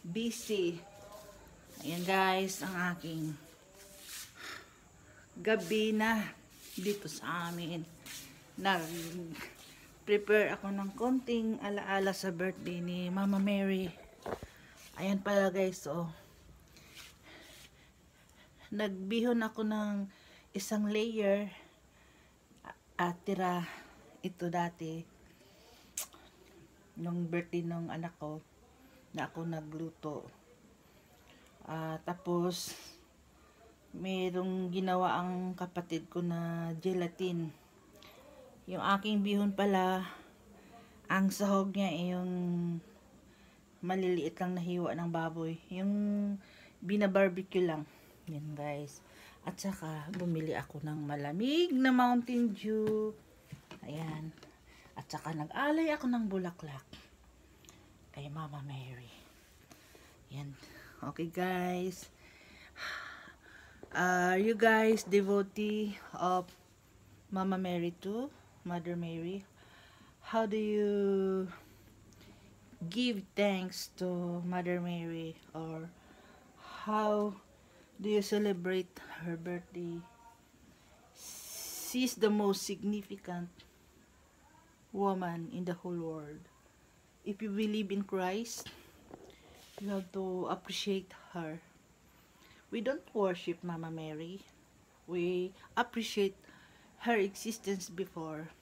busy. Ayan guys, ang aking gabi na dito sa amin. Nag-prepare ako ng konting alaala sa birthday ni Mama Mary. Ayan pala guys, oh. Nagbihon ako ng isang layer at tira ito dati nung birthday ng anak ko na ako nagluto. Tapos mayroong ginawa ang kapatid ko na gelatin. Yung aking bihon pala, ang sahog niya ay yung maliliit lang na hiwa ng baboy, yung binabarbecue lang. Yan guys. At saka bumili ako ng malamig na Mountain Dew. Ayan. At saka nag-alay ako ng bulaklak kay Mama Mary. Yan. Okay guys. Are you guys devotee of Mama Mary too? Mother Mary? How do you give thanks to Mother Mary? Or how do you celebrate her birthday? She's the most significant woman in the whole world. If you believe in Christ, you have to appreciate her. We don't worship Mama Mary. We appreciate her existence before.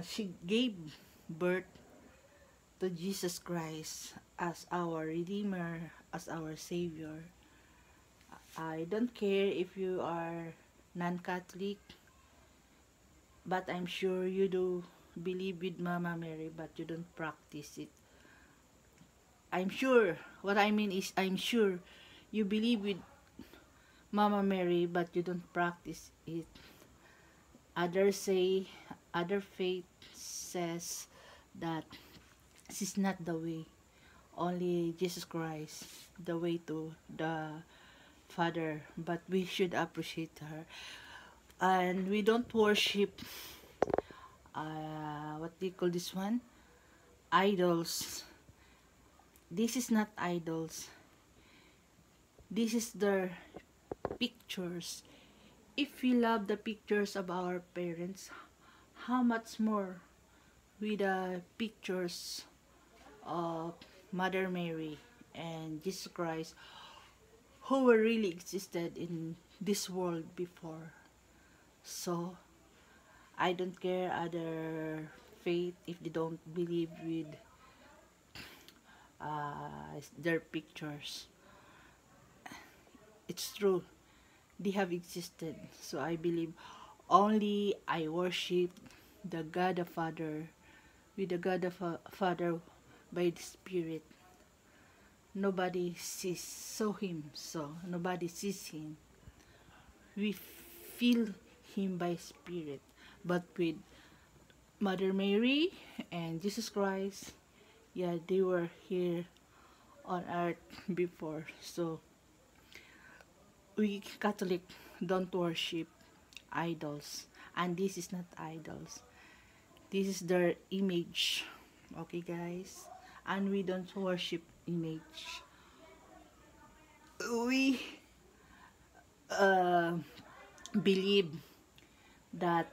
She gave birth to Jesus Christ as our Redeemer, as our Savior. I don't care if you are non-Catholic, but I'm sure you do believe with Mama Mary, but you don't practice it. I'm sure, what I mean is, I'm sure you believe with Mama Mary, but you don't practice it. Others say, other faith says that this is not the way. Only Jesus Christ, the way to the Father. But we should appreciate her. And we don't worship, what do you call this one? Idols. This is not idols. This is their pictures. If we love the pictures of our parents, how much more with the pictures of Mother Mary and Jesus Christ, who were really existed in this world before. So I don't care other faith if they don't believe with their pictures. It's true, they have existed. So I believe only I worship the God the Father, with the God the Father by the Spirit. Nobody saw him, so nobody sees him. We feel him by Spirit. But with Mother Mary and Jesus Christ, yeah, they were here on earth before. So we Catholic don't worship idols, and this is not idols. This is their image. Okay guys, and we don't worship image. We believe that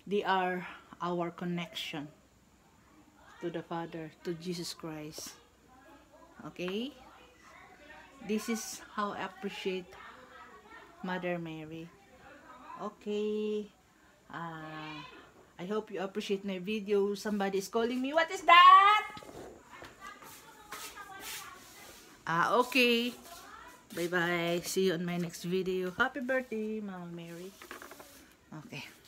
they are our connection to the Father, to Jesus Christ. Okay, this is how I appreciate Mother Mary. Okay, I hope you appreciate my video. Somebody is calling me. What is that? Okay. Bye bye. See you on my next video. Happy birthday, Mama Mary. Okay.